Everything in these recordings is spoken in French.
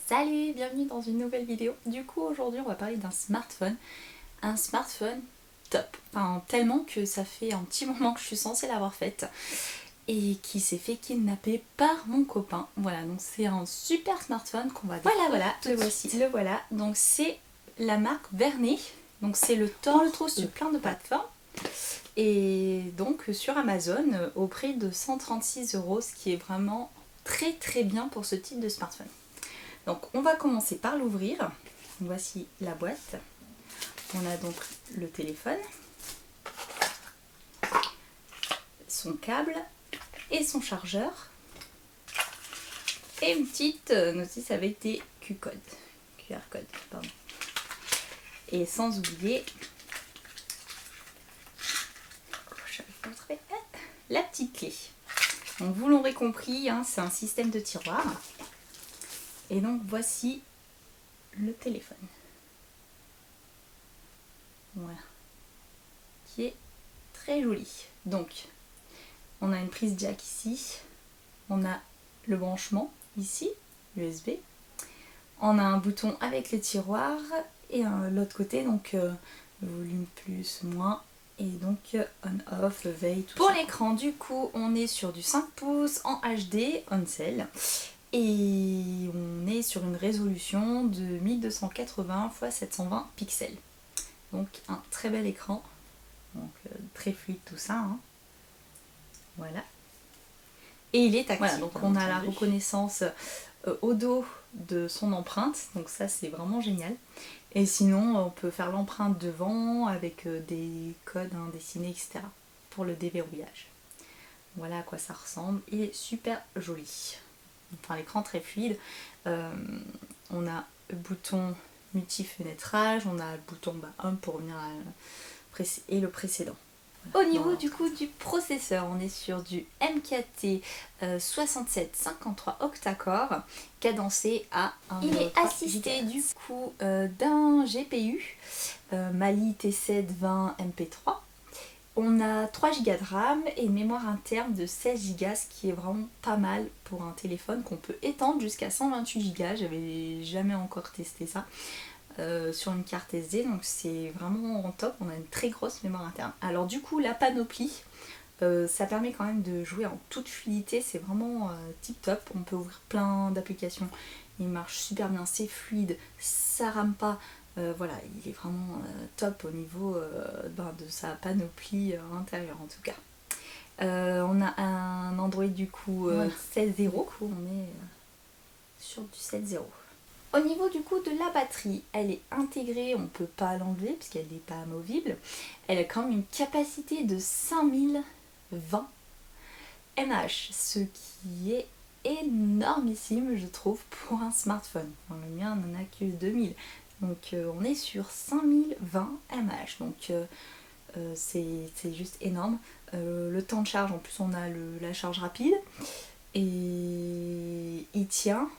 Salut, bienvenue dans une nouvelle vidéo. Du coup aujourd'hui on va parler d'un smartphone. Un smartphone top. Enfin, tellement que ça fait un petit moment que je suis censée l'avoir faite. Et qui s'est fait kidnapper par mon copain. Voilà, donc c'est un super smartphone qu'on va découvrir. Voilà, le voici. Le voilà. Donc c'est la marque Verney. Donc c'est le Tor. On le trouve sur plein de plateformes. Et donc sur Amazon au prix de 136 €, ce qui est vraiment très bien pour ce type de smartphone. Donc on va commencer par l'ouvrir. Voici la boîte. On a donc le téléphone, son câble et son chargeur. Et une petite notice avec des QR codes. Pardon. Et sans oublier la petite clé. Donc vous l'aurez compris, hein, c'est un système de tiroir. Et donc voici le téléphone. Voilà. Qui est très joli. Donc on a une prise jack ici. On a le branchement ici, USB. On a un bouton avec le tiroir et l'autre côté, donc volume plus, moins. Et donc on-off, veille, tout ça. Pour l'écran, du coup, on est sur du 5 pouces en HD, on-cell. Et on est sur une résolution de 1280 x 720 pixels. Donc un très bel écran. Donc très fluide tout ça. Hein. Voilà. Et il est tactile. Voilà, donc on a la reconnaissance au dos de son empreinte. Donc ça c'est vraiment génial. Et sinon on peut faire l'empreinte devant avec des codes dessinés, etc. pour le déverrouillage. Voilà à quoi ça ressemble. Il est super joli. Enfin l'écran très fluide. On a le bouton multi-fenêtrage. On a le bouton Home pour revenir et le précédent. Au niveau du coup du processeur, on est sur du MKT 6753 octa-core cadencé à 1,3 GHz. Il est assisté du coup d'un GPU Mali T720 MP3. On a 3 Go de RAM et une mémoire interne de 16 Go, ce qui est vraiment pas mal pour un téléphone qu'on peut étendre jusqu'à 128 Go. J'avais jamais encore testé ça. Sur une carte SD, donc c'est vraiment en top. On a une très grosse mémoire interne. Alors du coup la panoplie, ça permet quand même de jouer en toute fluidité, c'est vraiment tip top. On peut ouvrir plein d'applications, il marche super bien, c'est fluide, ça rame pas. Voilà, il est vraiment top au niveau de sa panoplie intérieure en tout cas. On a un Android du coup voilà. 16.0, on est sur du 7.0. Au niveau du coup de la batterie, elle est intégrée, on ne peut pas l'enlever puisqu'elle n'est pas amovible. Elle a quand même une capacité de 5020 mAh, ce qui est énormissime je trouve pour un smartphone. Enfin, le mien n'en a que 2000, donc on est sur 5020 mAh, donc c'est juste énorme. Le temps de charge, en plus on a la charge rapide et il tient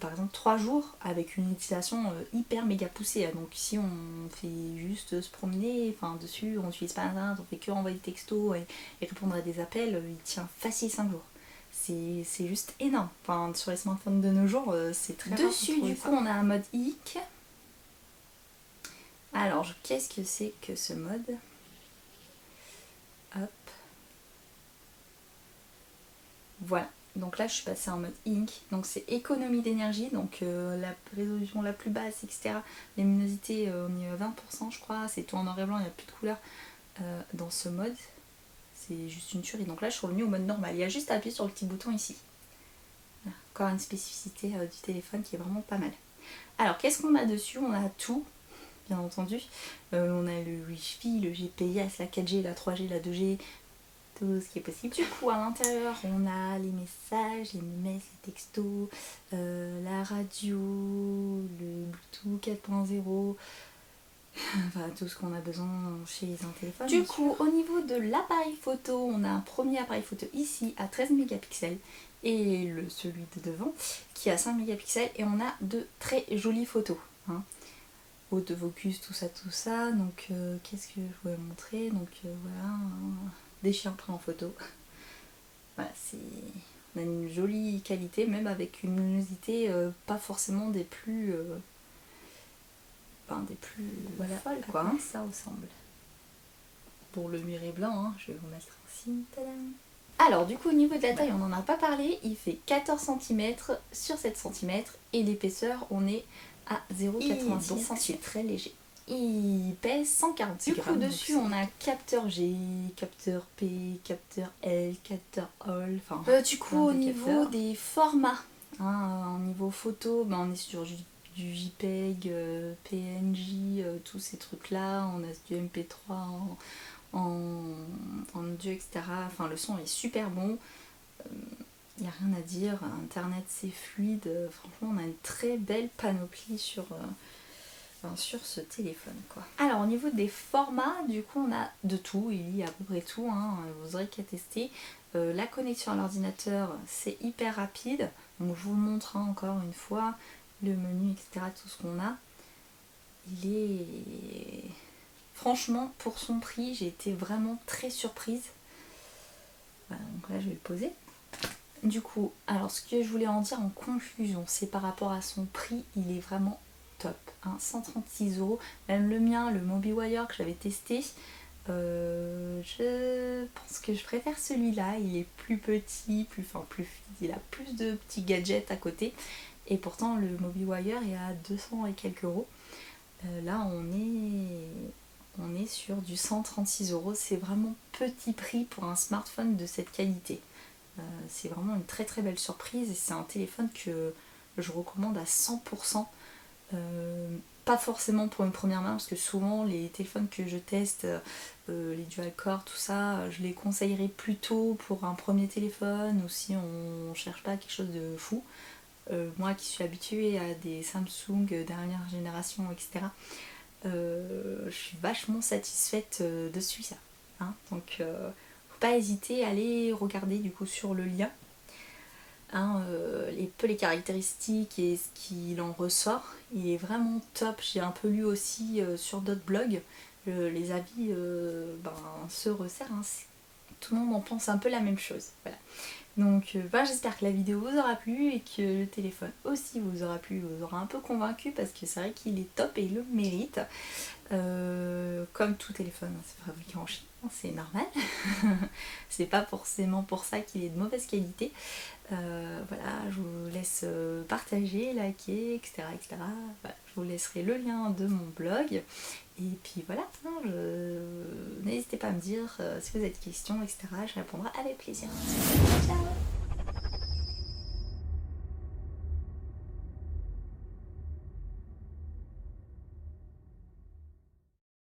par exemple 3 jours avec une utilisation hyper méga poussée. Donc si on fait juste se promener dessus, on n'utilise pas internet, on fait que envoyer des textos et répondre à des appels, il tient facile 5 jours. C'est juste énorme. Enfin, sur les smartphones de nos jours, c'est très rare. Dessus du coup on a un mode IIC. Alors qu'est-ce que c'est que ce mode? Hop. Voilà. Donc là je suis passée en mode Ink, donc c'est économie d'énergie, donc la résolution la plus basse, etc. Luminosité on y est à 20% je crois, c'est tout en noir et blanc, il n'y a plus de couleur dans ce mode, c'est juste une tuerie. Donc là je suis revenue au mode normal, il y a juste à appuyer sur le petit bouton ici. Voilà. Encore une spécificité du téléphone qui est vraiment pas mal. Alors qu'est-ce qu'on a dessus? On a tout, bien entendu. On a le Wi-Fi, le GPS, la 4G, la 3G, la 2G, tout ce qui est possible. Du coup à l'intérieur on a les messages, les memes, les textos, la radio, le Bluetooth 4.0, enfin tout ce qu'on a besoin chez un téléphone. Du coup au niveau de l'appareil photo, on a un premier appareil photo ici à 13 mégapixels et celui de devant qui a 5 mégapixels, et on a de très jolies photos. Hein. Autofocus, tout ça. Donc qu'est-ce que je voulais montrer? Donc voilà, des chiens pris en photo. Voilà, On a une jolie qualité, même avec une luminosité pas forcément des plus... voilà, folles, quoi. Hein. Ça ressemble. Pour le mur est blanc, hein, je vais vous mettre ainsi. Tadam. Alors du coup au niveau de la taille, on n'en a pas parlé, il fait 14 cm sur 7 cm et l'épaisseur on est à 0,90 donc c'est très léger. Il pèse 146 grammes. Du coup dessus on a capteur G, capteur P, capteur L, capteur ALL, enfin... du coup au niveau des formats, hein, au niveau photo, ben, on est sur du JPEG, PNG, tous ces trucs là, on a du MP3 en audio, etc. Enfin, le son est super bon. Il n'y a rien à dire. Internet, c'est fluide. Franchement, on a une très belle panoplie sur ce téléphone, quoi. Alors, au niveau des formats, du coup, on a de tout. Il y a à peu près tout. Hein. Vous aurez qu'à tester. La connexion à l'ordinateur, c'est hyper rapide. Donc, je vous le montre hein, encore une fois. Le menu, etc. Tout ce qu'on a. Il est... Franchement, pour son prix, j'ai été vraiment très surprise. Voilà, donc là, je vais le poser. Du coup, alors ce que je voulais en dire en conclusion, c'est par rapport à son prix, il est vraiment top. Hein, 136 €. Même le mien, le MobiWire que j'avais testé, je pense que je préfère celui-là. Il est plus petit, plus fluide, il a plus de petits gadgets à côté. Et pourtant, le MobiWire est à 200 et quelques euros. Là, on est sur du 136 €. C'est vraiment petit prix pour un smartphone de cette qualité. C'est vraiment une très très belle surprise et c'est un téléphone que je recommande à 100%. Pas forcément pour une première main parce que souvent les téléphones que je teste, les dual core, tout ça, je les conseillerais plutôt pour un premier téléphone ou si on cherche pas quelque chose de fou. Moi qui suis habituée à des Samsung dernière génération, etc., je suis vachement satisfaite de celui-là. Hein. Donc, faut pas hésiter à aller regarder du coup sur le lien hein, les caractéristiques et ce qu'il en ressort. Il est vraiment top. J'ai un peu lu aussi sur d'autres blogs. Les avis se resserrent. Hein. Tout le monde en pense un peu la même chose. Voilà. Donc j'espère que la vidéo vous aura plu et que le téléphone aussi vous aura plu, vous aura un peu convaincu parce que c'est vrai qu'il est top et il le mérite. Comme tout téléphone, c'est fabriqué en Chine, c'est normal. C'est pas forcément pour ça qu'il est de mauvaise qualité. Voilà, je vous laisse partager, liker, etc. etc. Voilà, je vous laisserai le lien de mon blog. Et puis voilà, n'hésitez pas à me dire si vous avez des questions, etc. Je répondrai avec plaisir. Ciao!